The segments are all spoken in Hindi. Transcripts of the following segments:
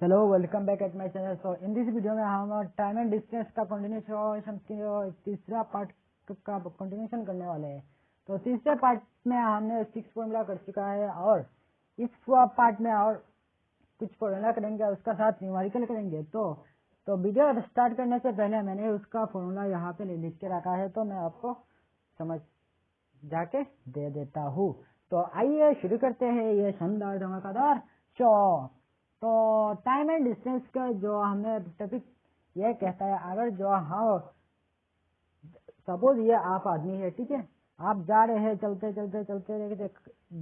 Hello, welcome back at my channel. So in this video में हम टाइम एंड डिस्टेंस का कंटिन्यूशन तीसरा पार्ट का कंटिन्यूशन करने वाले हैं। तो तीसरे पार्ट में हमने 6 फॉर्मूला कर चुका है और इस पार्ट में और कुछ फॉर्मूला करेंगे, उसका साथ न्यूमेरिकल करेंगे। तो वीडियो स्टार्ट करने से पहले मैंने उसका फॉर्मूला यहाँ पे लिख के रखा है, तो मैं आपको समझ जाके दे देता हूँ। तो आइए शुरू करते हैं ये शानदार धमाकेदार शो। तो टाइम एंड डिस्टेंस का जो हमें टॉपिक ये कहता है, अगर जो हाँ सपोज ये आप आदमी है, ठीक है, आप जा रहे हैं चलते चलते चलते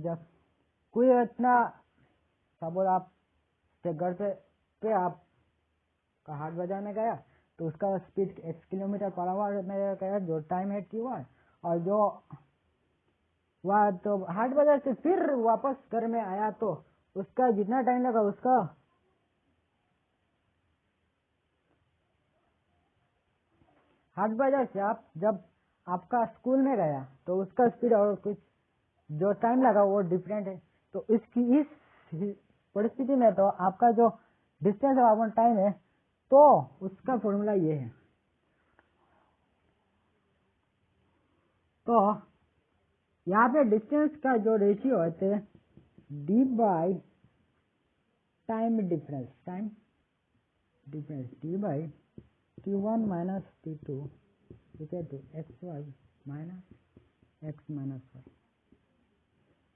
जब कोई इतना सपोज आप घर पे आप का हाट बाजार में गया तो उसका स्पीड 1 किलोमीटर पर आवर में गया, जो टाइम है T1, और जो वह तो हाट बाजार से फिर वापस घर में आया तो उसका जितना टाइम लगा, उसका हाट बाजार से आप जब आपका स्कूल में गया तो उसका स्पीड और कुछ जो टाइम लगा वो डिफरेंट है। तो इसकी इस परिस्थिति में तो आपका जो डिस्टेंस अपॉन टाइम है, तो उसका फॉर्मूला ये है। तो यहाँ पे डिस्टेंस का जो रेशियो है D by time difference D by T1 minus T2 equal to XY minus X minus Y।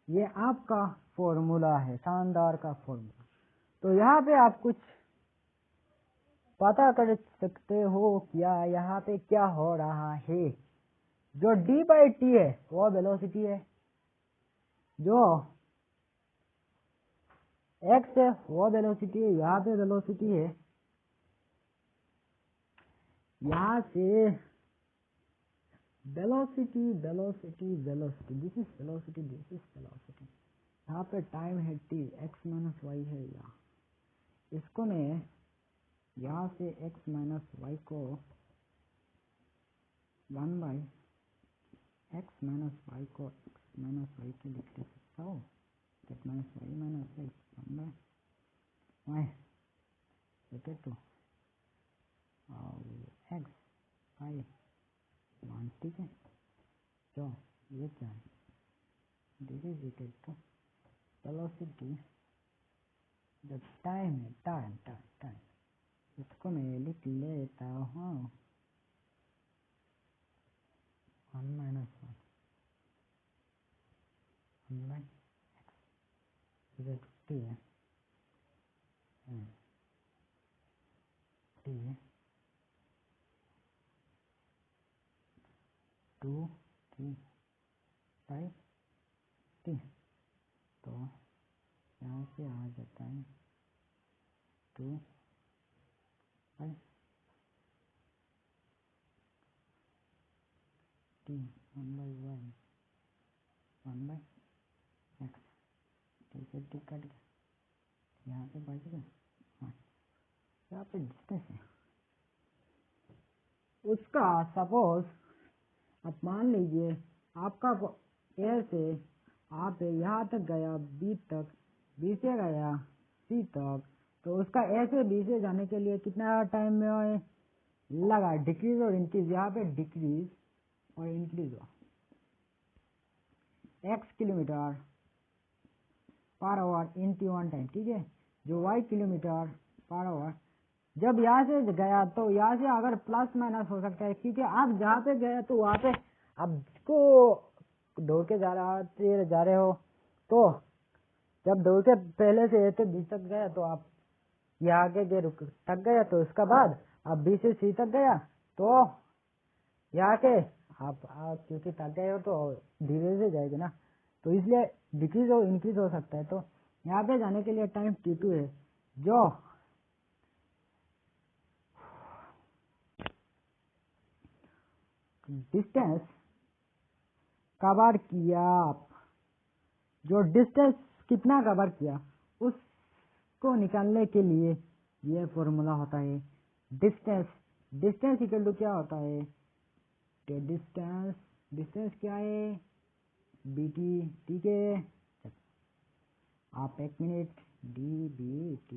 ये आपका फॉर्मूला है, शानदार का फॉर्मूला। तो यहाँ पे आप कुछ पता कर सकते हो क्या यहाँ पे क्या हो रहा है। जो D बाई T है वो वेलोसिटी है, जो X है वो वेलोसिटी है, यहाँ पे वेलोसिटी है, यहाँ से वेलोसिटी दिस इज वेलोसिटी। यहाँ पे टाइम है T, X माइनस वाई है। यहाँ इसको मैं यहाँ से X माइनस वाई को 1 बाई X माइनस वाई को X माइनस वाई के लिख सकता हूँ, X minus Y minus X 1 by Y equal to X by 1, ठीक है। तो ये क्या है, this is equal to velocity जो टाइम है, टाइम इसको मैं लिख लेता हूँ 1 माइनस 1 बाई X टी है, टी है 2 3 बाई टी। तो यहाँ से आ जाता है 2 by T 1 by Y 1 by X. ठीक है, टी कट गया, यहाँ पे बच गया। हाँ, यहाँ पे डिस्टेंस है उसका। सपोज आप मान लीजिए आपका ए से आप यहाँ तक गया, बी तक, बी से गया सी तक, तो उसका ए से बी से जाने के लिए कितना टाइम में लगा, डिक्रीज और इंक्रीज। यहाँ पे डिक्रीज और इंक्रीज हुआ X kilometre per hour in T1 time, ठीक है, जो Y किलोमीटर पर आवर जब यहाँ से गया तो यहाँ से अगर प्लस माइनस हो सकता है, क्योंकि आप जहाँ पे गए तो वहाँ पे आपको दौड़ के जा रहे हो। तो जब दौड़ के पहले से तो बी तक गया तो आप यहाँ आगे तक गया, तो उसका बाद आप बी से सी तक गया, तो यहाँ के आप क्योंकि थक गए हो तो धीरे से जाएगा ना, तो इसलिए डिक्रीज और इंक्रीज हो सकता है। तो यहाँ पे जाने के लिए टाइम T2 है, जो डिस्टेंस कवर किया, आप जो डिस्टेंस कितना कवर किया उसको निकालने के लिए ये फॉर्मूला होता है। डिस्टेंस इक्वल टू क्या होता है, डिस्टेंस क्या है, BT, ठीक है। आप 1 मिनट, DBT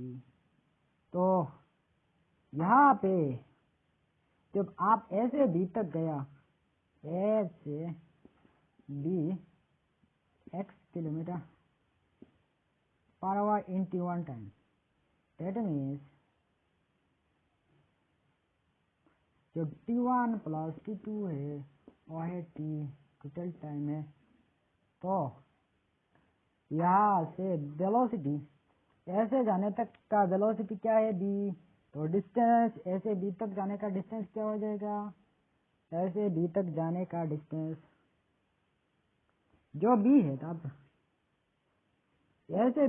तो यहाँ पे जब आप ए से बी तक गया, ए से B x kilometre per hour in t1 time, that means जो t1 प्लस t2 है वो है t टोटल टाइम है। तो यहाँ से वेलोसिटी ऐसे जाने तक का वेलोसिटी क्या है b, तो डिस्टेंस ऐसे b तक जाने का डिस्टेंस क्या हो जाएगा, ऐसे b तक जाने का डिस्टेंस जो b है, तब ऐसे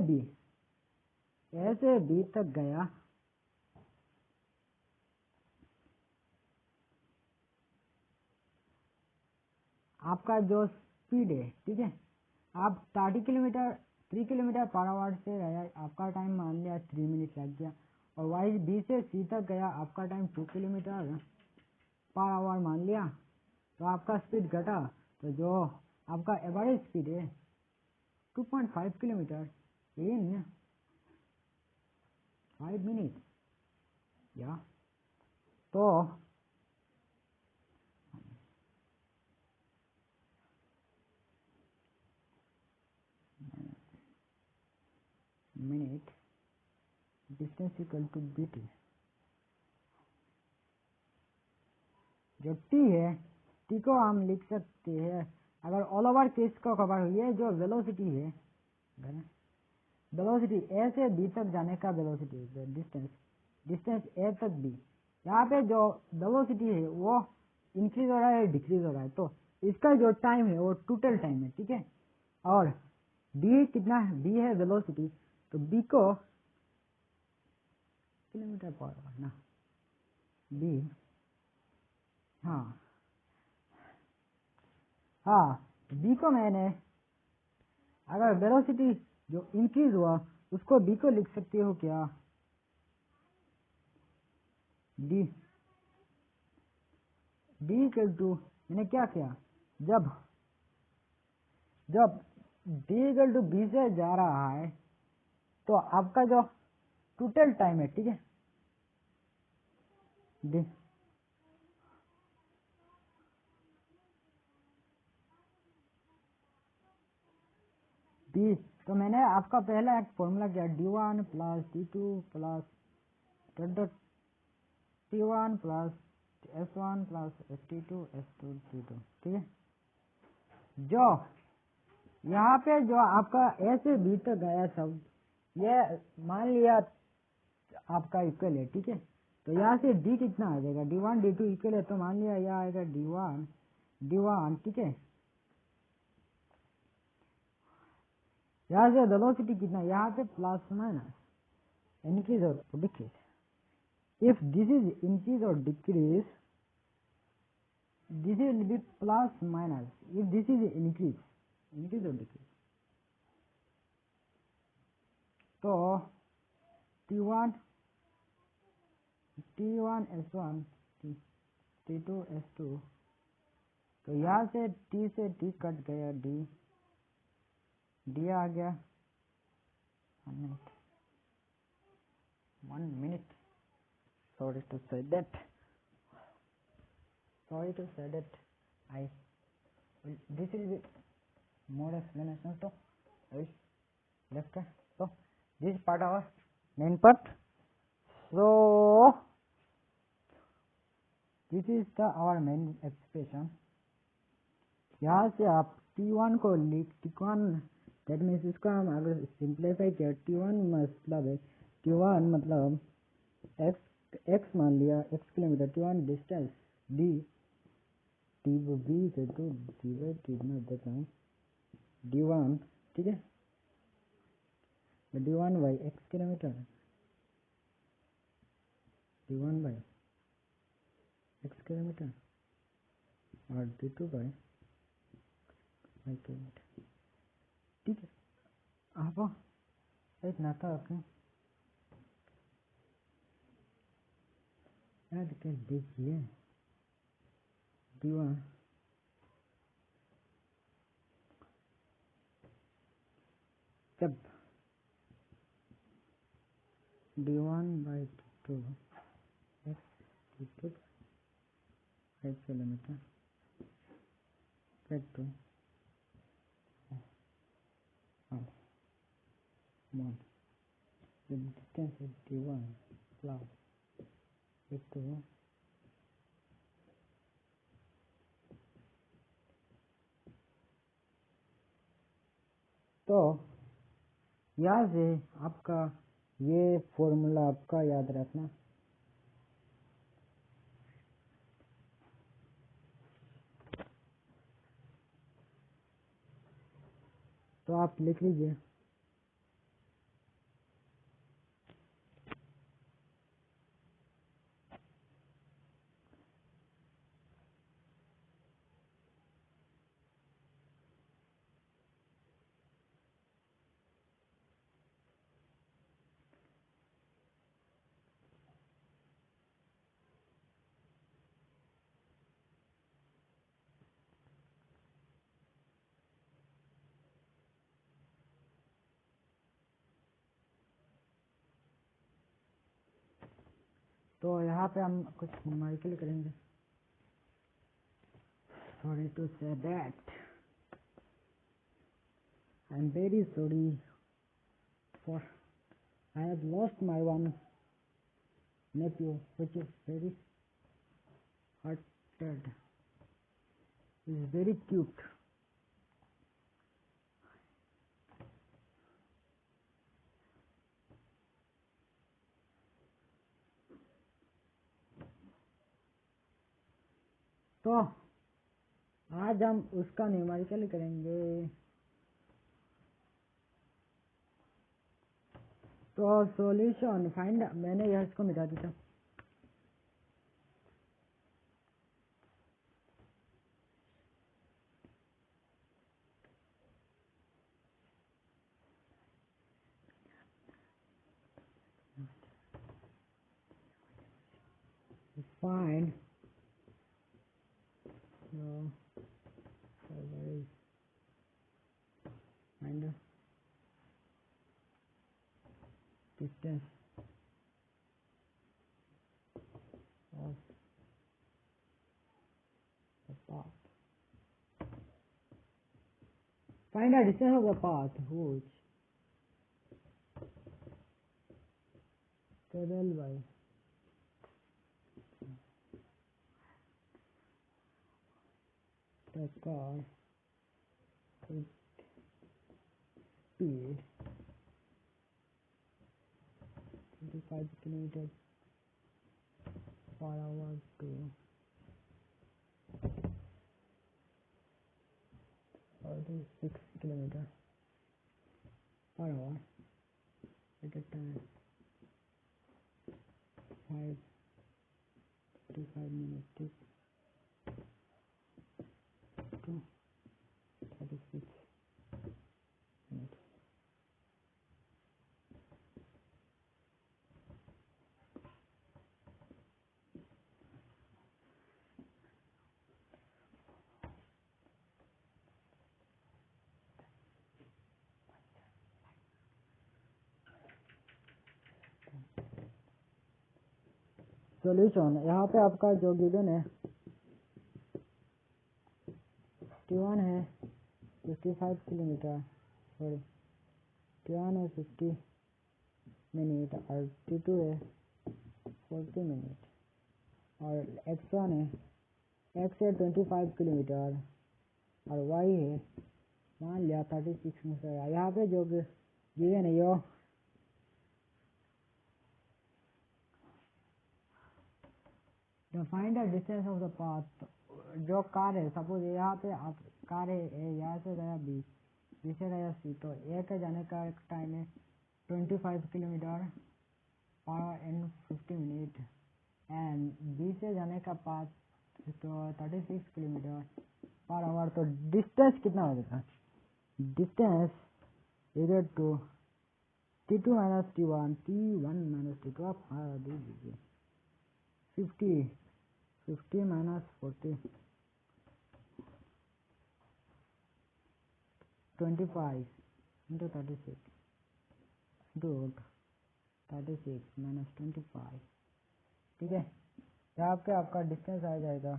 b तक गया, आपका जो स्पीड है, ठीक है, आप 3 किलोमीटर पर आवर से गया, आपका टाइम मान लिया 3 मिनट लग गया, और वाइज बी से सी तक गया, आपका टाइम 2 किलोमीटर पर आवर मान लिया, तो आपका स्पीड घटा, तो जो आपका एवरेज स्पीड है 2.5 किलोमीटर इन 5 मिनट, या तो minute distance equal to bt, जो t है, t को हम लिख सकते हैं, अगर ऑल ओवर केस को कवर हुई है, जो वेलोसिटी है, वेलोसिटी ए से बी तक जाने का वेलोसिटी डिस्टेंस ए तक बी, यहाँ पे जो वेलोसिटी है वो इंक्रीज हो रहा है डिक्रीज हो रहा है, तो इसका जो टाइम है वो टोटल टाइम है, ठीक है, और b कितना है, b है वेलोसिटी, तो b को किलोमीटर पर आवर ना, b, हाँ b को मैंने, अगर वेलोसिटी जो इंक्रीज हुआ उसको b को लिख सकते हो क्या, d इक्वल टू, मैंने क्या किया, जब d इक्वल टू b से जा रहा है, तो आपका जो टोटल टाइम है, ठीक है, d तो मैंने आपका पहला एक फॉर्मूला किया, d1 plus d2 plus t1 plus s1 plus st2 s2 t2, ठीक है, जो यहाँ पे जो आपका ए से बी तक गया सब, ये मान लिया आपका इक्वल है, ठीक है, तो यहाँ से d कितना आ जाएगा, d1 d2 इक्वल है, तो मान लिया यह आएगा d1, ठीक है, यहाँ से वेलोसिटी कितना, यहाँ पे प्लस माइनस इंक्रीज और decrease, if this is increase और decrease, this will be plus minus, if this is increase or decrease, तो t1 s1 t2 s2, तो यहाँ से t कट गया, d आ गया 1 minute, sorry to say that I this will be more explanation, so left, so this part our main part, so this is the our main expression, यहाँ से आप t1 को t1, दैट मीन्स इसको हम अगर सिंप्लीफाई किया, t1 मतलब है, t1 मतलब x मान लिया, x kilometre, t1 distance d, b से तो d देता हूँ d1, ठीक है, d1 by x kilometre, d1 by x kilometre, और d2 बाई y किलोमीटर, ठीक है, आप एक नाता रखें, देखिए d1 जब d1/2 x d2 5 kilometer get to 1. The distance is d1 plus d2 तो यहाँ से आपका ये फॉर्मूला आपका याद रखना। तो आप लिख लीजिए तो यहाँ पे हम कुछ न्यूमेरिकल करेंगे। Sorry to say that. I'm very sorry for I have lost my one nephew, which is very hearted. He is very cute. तो आज हम उसका न्यूमेरिकल करेंगे। तो सॉल्यूशन फाइंड, मैंने यह इसको मिटा दिया। Find find distance of the path. Find the distance of the path which travel by the car with speed 25 kilometers per hour to 36 kilometers per hour at a time 5 minutes to 36 minutes. Solution यहाँ पे आपका जो गिवन है T1 है 55 किलोमीटर, सॉरी T1 है 50 मिनट और T2 है 40 मिनट और X1 है, X है 25 किलोमीटर और Y है मान लिया 36 मीटर। यहाँ पे जो गिवन है यो find the distance of the path. जो कार है सपोज यहाँ पे आप कार है यहाँ से गया बी से गया सी, तो ए के जाने का टाइम है 25 किलोमीटर पर इन 50 मिनट एंड बी से जाने का पाथ तो 36 किलोमीटर पर आवर। तो डिस्टेंस कितना हो जाएगा? Distance equal to T2 minus T1 minus T2 आप दे दीजिए 50 माइनस 40 25 into 36 into 36 माइनस 25, ठीक है। यहाँ पे आपका डिस्टेंस आ जाएगा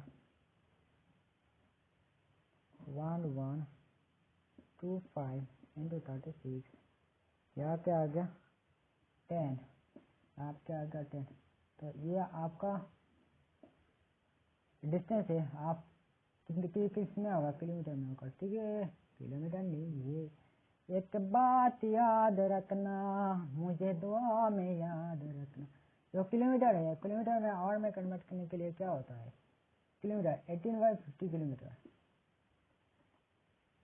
1125 इंटू 36, यहाँ पे आ गया 10, आपके आ गया 10। तो ये आपका डिस्टेंस है। आप किस में होगा, किलोमीटर में होगा, ठीक है। किलोमीटर नहीं, ये एक बात याद रखना, मुझे दुआ में याद रखना। जो किलोमीटर है, किलोमीटर में आवर में कन्वर्ट करने के लिए क्या होता है, kilometre 18/50 kilometre,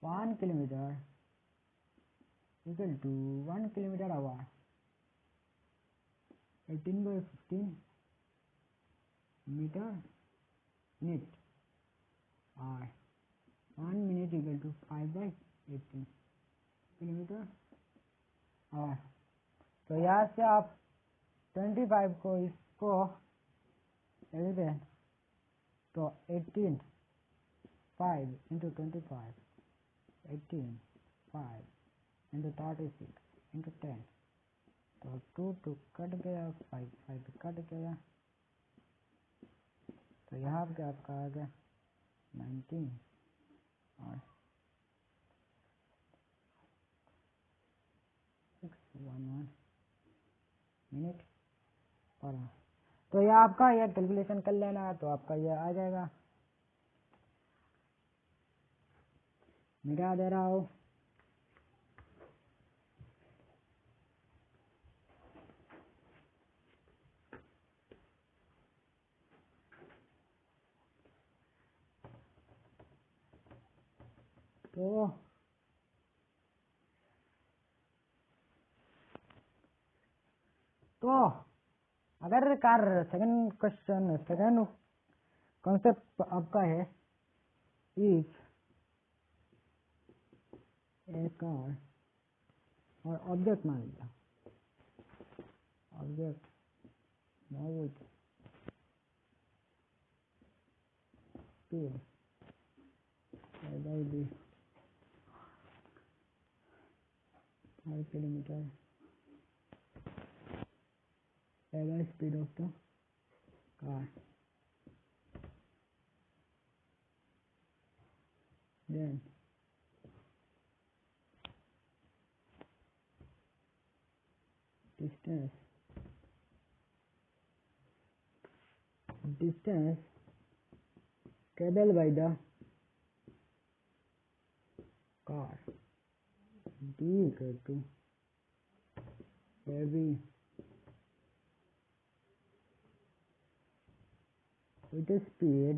1 kilometre equal to 1 kilometre hour, 18/15 metre minute, और 1 minute equal to 5/18 kilometre hour. तो यहाँ से आप 25 को इसको लिखते हैं, तो 5 इंटू 25, 5 इंटू 36 इंटू 10, तो 2 कट गया, 5 कट गया, तो यहाँ पे आपका आ गया 19 और 611 मिनट पर आवर। तो ये आपका यह कैलकुलेशन कर लेना है, तो आपका यह आ जाएगा। मिटा दे रहा हूँ, तो अगर car second question, second concept आपका है, इफ ए कार और ऑब्जेक्ट मान लिया, object move speed by the 5 kilometre by speed of the car, then distance traveled by the car d equal to every with the speed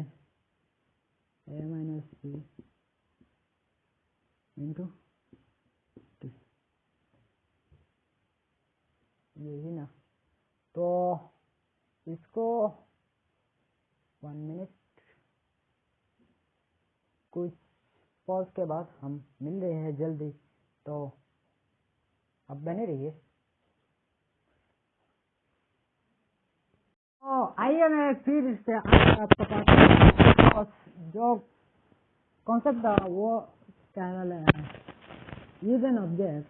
a minus b into t, यही ना। तो इसको 1 मिनट कुछ पॉज के बाद हम मिल रहे हैं जल्दी, तो अब बने रहिए। तो आइए मैं फिर से आपके पास जो कॉन्सेप्ट था वो चैनल है, use an object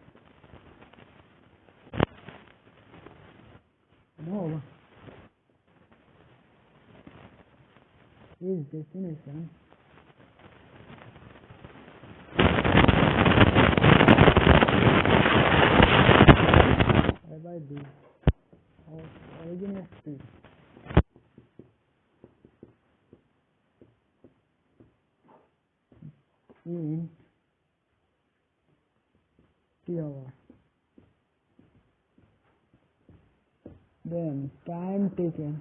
move is destination by the original speed in t hour, then time taken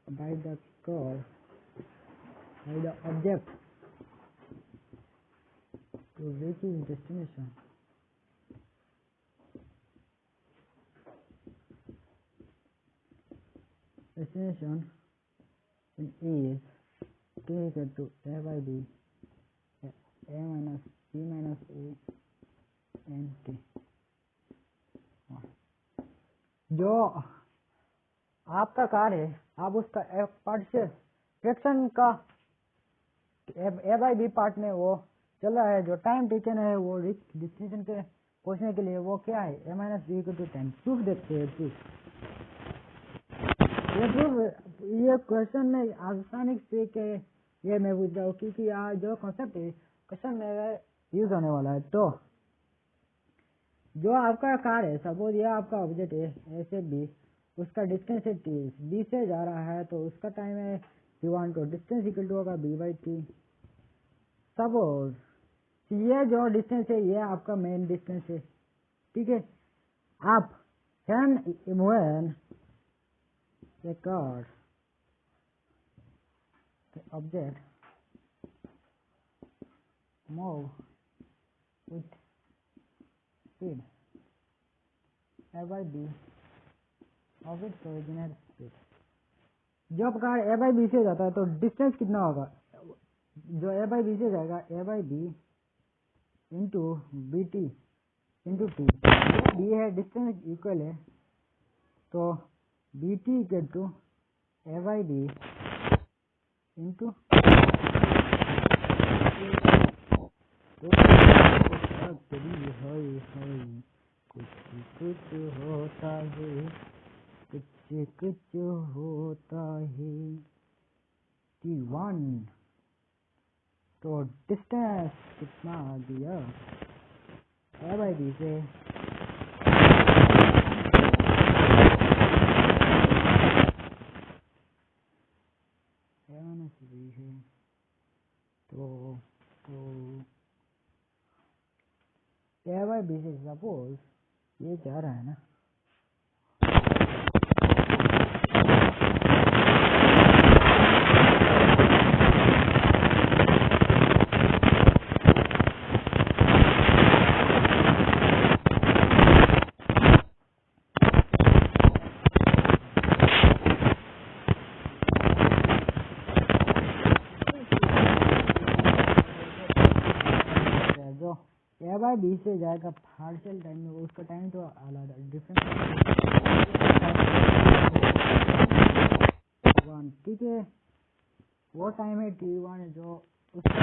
by the car, by the object to reach its destination. Destination is t equal to a by b, a minus b minus a n t। जो आपका कार है, आप उसका पार्शियल फ्रैक्शन का ए बाई बी पार्ट में वो चल रहा है, जो टाइम टेकन है वो डिस्टिंक्शन के पहुंचने के लिए वो क्या है, a minus b equal to 10। Proof देखते हैं। प्रूफ ये क्वेश्चन में आसानी से के ये मैं पूछ रहा हूँ क्योंकि यहाँ जो कॉन्सेप्ट है क्वेश्चन में यूज होने वाला है। तो जो आपका कार है, सपोज ये आपका ऑब्जेक्ट है ए से बी, उसका डिस्टेंस है टी, बी से जा रहा है तो उसका टाइम है t1, तो डिस्टेंस इक्वल टू होगा बी बाई टी। सपोज ये जो डिस्टेंस है ये आपका मेन डिस्टेंस है, ठीक है। आप कैन इमोन a car object move with speed A by B of its original speed. जब कार ए बाई बी से जाता है तो डिस्टेंस कितना होगा, जो ए बाई बी से जाएगा A by B into B T into T. B है डिस्टेंस इक्वल है, तो B T equal to A by B into कुछ होता है, कुछ होता है T1। तो डिस्टेंस कितना दिया ए बाई बी से ए माइनस बी है, तो ए बाई बी से सपोज ये जा रहा है ना, ए बाई बी से जाएगा पार्शियल टाइम में, उसका टाइम तो अलग डिफरेंट, ठीक है। वो टाइम है T1 जो उसका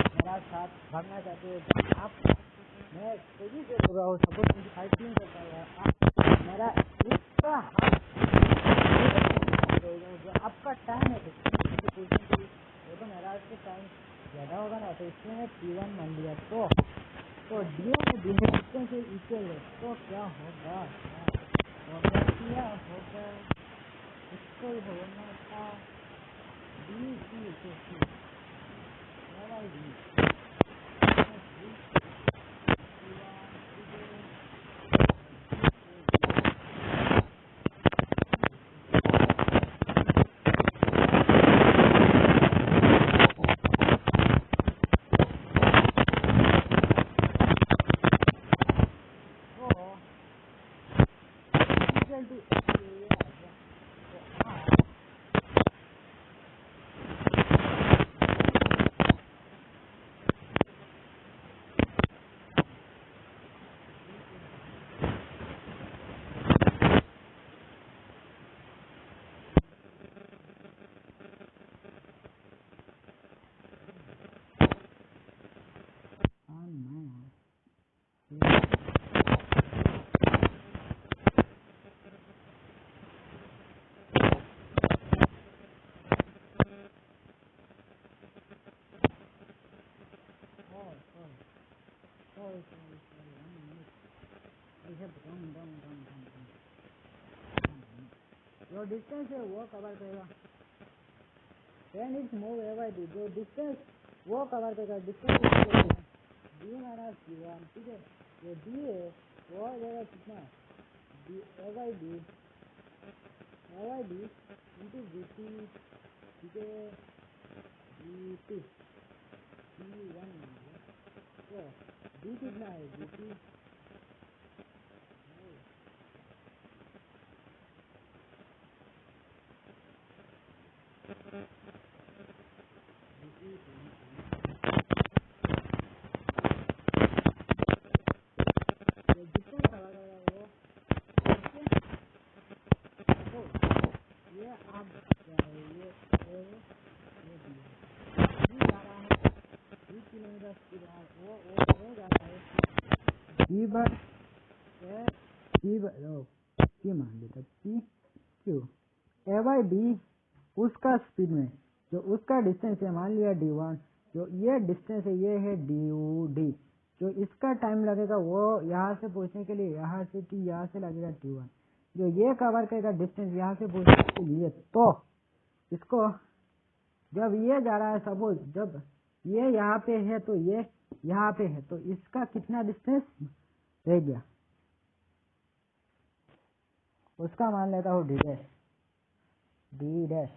मेरा साथ भागना चाहते हो आप, मैं तेजी से बोल रहा हूँ, सपोज मुझे 5 किलोमीटर करता है, आप मेरा इसका हाथ जो आपका टाइम है वो तो मेरा उसके टाइम ज़्यादा होगा ना, तो इसमें मैं T1 मान लिया। तो डी में डिस्टेंस से इक्वल है, तो क्या होगा, क्या होगा, इसको होना था डी सी सी जो डिस्टेंस है वो कवर करेगा, when it move A by D, जो डिस्टेंस वो कवर करेगा, डिस्टेंस डी माइनस D1, ठीक है। जो डी है वो हो जाएगा कितना, A by D into B T, ठीक है, बी टी T1। तो डी कितना है, बी टी ये आप ये का स्पीड वो हो जाता है डी बाय पी मान लेता P Q A by D उसका स्पीड में जो उसका डिस्टेंस है मान लिया d1 जो ये डिस्टेंस है ये है डी जो इसका टाइम लगेगा वो यहाँ से पहुंचने के लिए यहाँ से टी यहाँ से लगेगा t1 जो ये कवर करेगा डिस्टेंस यहाँ से पहुंचने के लिए तो इसको जब ये जा रहा है सपोज जब ये यहाँ पे है तो ये यहाँ पे है तो इसका कितना डिस्टेंस रह गया उसका मान लेता हूँ डी डैश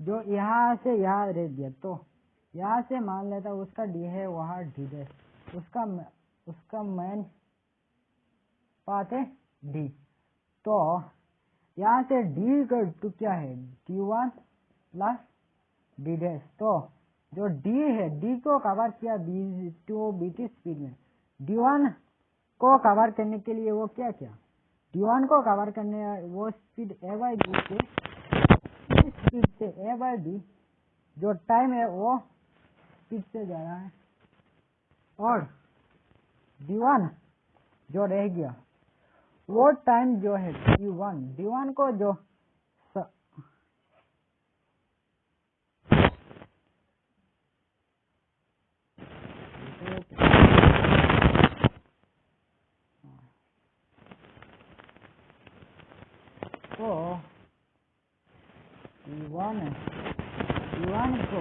जो यहाँ से यहाँ रह गया तो यहाँ से मान लेता हूँ उसका डी है वहाँ डी डैश उसका मेन पाथ है डी तो यहाँ से डी का टू क्या है d1 प्लस डी डैश तो जो डी है डी को कवर किया बीटी स्पीड में d1 को कवर करने के लिए वो क्या किया d1 को कवर करने वो स्पीड ए बाई डी से इस स्पीड से ए बाई डी जो टाइम है वो स्पीड से जा रहा है और d1 जो रह गया वो टाइम जो है d1 को जो तो d1 को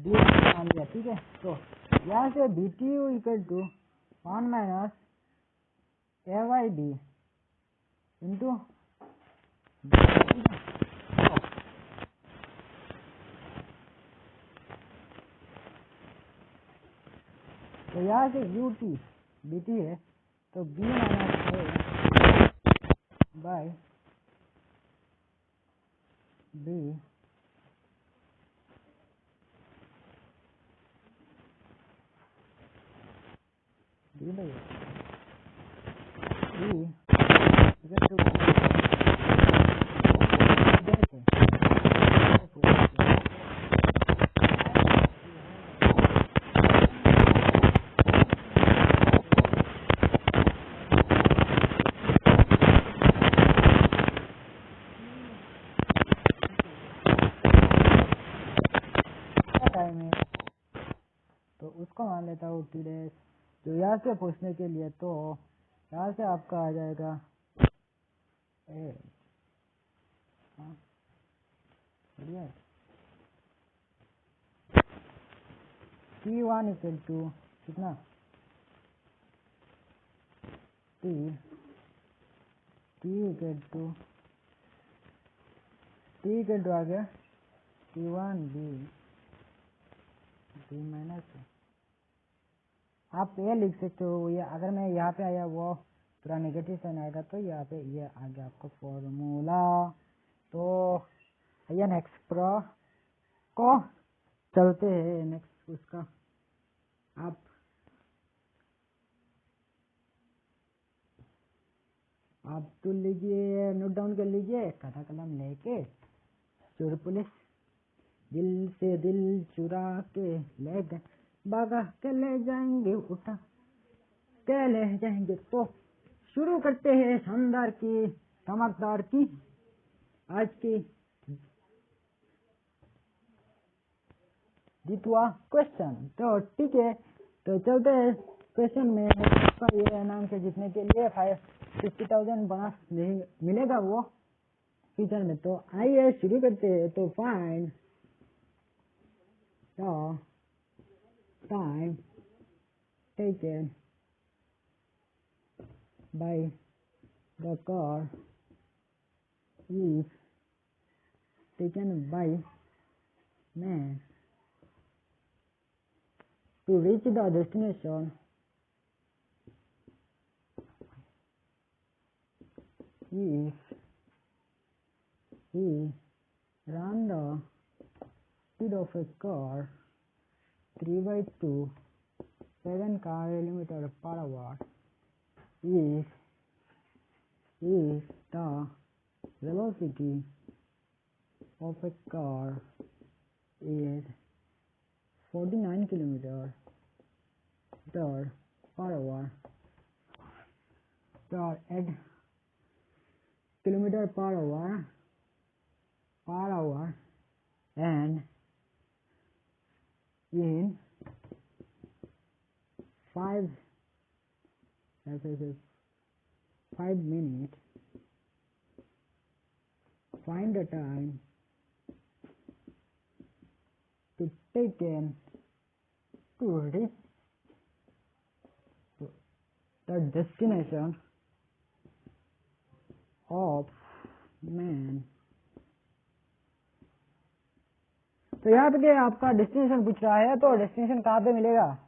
d1 मान लिया ठीक है तो यहाँ से btu equal to 1 minus A by D into तो यहाँ से ut bt है तो b minus A by b D by D equal to time है तो उसको मान लेता हूँ टी डैश जो यहाँ से पूछने के लिए तो यहाँ से आपका आ जाएगा बढ़िया t1 इक्वल टू कितना t इक्वल टू आ गया t1 b माइनस आप ये लिख सकते हो ये अगर मैं यहाँ पे आया वो पूरा नेगेटिव साइन आएगा तो यहाँ पे ये आ गया आपका फॉर्मूला तो आइए नेक्स्ट प्रो को चलते हैं नेक्स्ट उसका आप तो लीजिए नोट डाउन कर लीजिए खाता कलम लेके चोर पुलिस दिल से दिल चुरा के ले गए भागा के ले जाएंगे उठा के ले जाएंगे तो शुरू करते हैं शानदार की धमाकेदार की आज की द्वितीय क्वेश्चन तो ठीक है तो चलते हैं क्वेश्चन में आपका ये नाम के जीतने के लिए 50,000 बोनस मिलेगा वो फ्यूचर में तो आइए शुरू करते हैं तो find the time taken by the car is taken by man to reach the destination if he ran the speed of a car 3/2 7 kilometers per hour if the velocity of a car is 49 kilometer per hour at kilometer per hour and in 5 minutes. Find the time to taken to reach the destination of man. तो यहाँ पे आपका डेस्टिनेशन पूछ रहा है, तो डेस्टिनेशन कहाँ पे मिलेगा?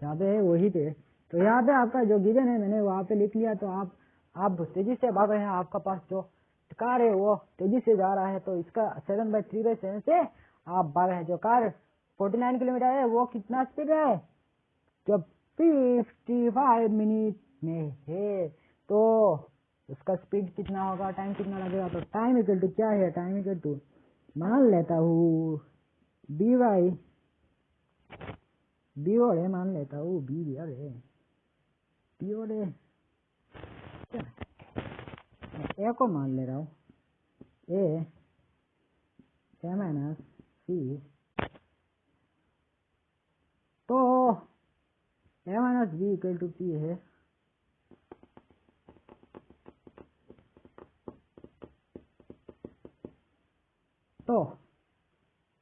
यहाँ पे है वही पे। तो यहाँ पे आपका जो गिवन है मैंने वहाँ पे लिख लिया। तो आप तेजी से भाग रहे हैं, आपका पास जो कार है वो तेजी से जा रहा है, तो इसका 7/3/7 से आप भाग रहे हैं। जो कार 49 किलोमीटर है वो कितना स्पीड है? जब 55 मिनट में है, तो उसका स्पीड कितना होगा, टाइम कितना लगेगा? तो टाइम इक्वल टू क्या है? टाइम इक्वल टू मान लेता हूँ dy है, मान लेता हूँ b है ए को मान ले रहा हूँ a माइनस c। तो a minus b equal to p है। तो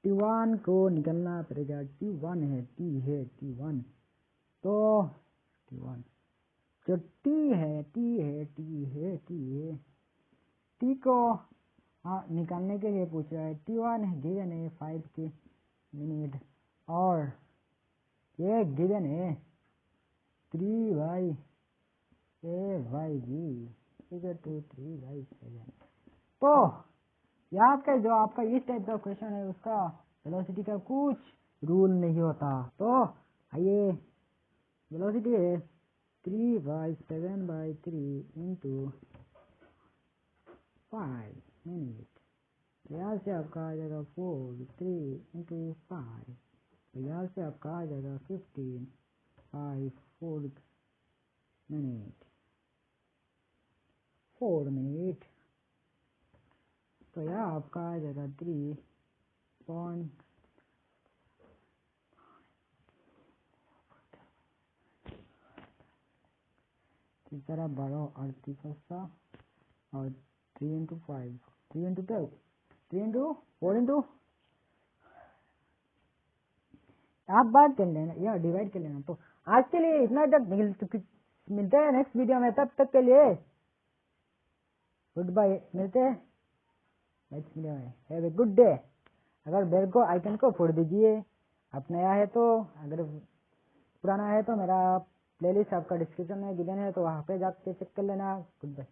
T1 को निकलना पड़ेगा। T1 है T1। तो T1 जो T है T को निकालने के लिए पूछ रहा है। T1 गिवन है 5 के मिनट और ये गिवन है 3/AYG इक्वल टू 3/7। तो यहाँ का जो आपका इस टाइप का क्वेश्चन है उसका वेलोसिटी का कुछ रूल नहीं होता। तो आइए, वेलोसिटी है 3/7/3 इंटू 5 मिनट। यहाँ से आपका आ जाएगा 3 इंटू 5। यहाँ से आपका आ जाएगा 15 5 4 मिनट 4 मिनट। तो यहाँ आपका आ जाएगा 3 तरह 12 38 और 3 इंटू 5 3 इंटू 12 3 इंटू 4 इंटू आप बात कर लेना या डिवाइड कर लेना। तो आज के लिए इतना तक मिलते हैं नेक्स्ट वीडियो में। तब तक के लिए गुड बाय, मिलते हैं नेक्स्ट वीडियो में। Have a good day. अगर बेल को आइकन को फोड़ दीजिए, आप नया है तो। अगर पुराना है तो मेरा प्लेलिस्ट आपका डिस्क्रिप्शन में गिवन है, तो वहाँ पे जाके चेक कर लेना। Good bye.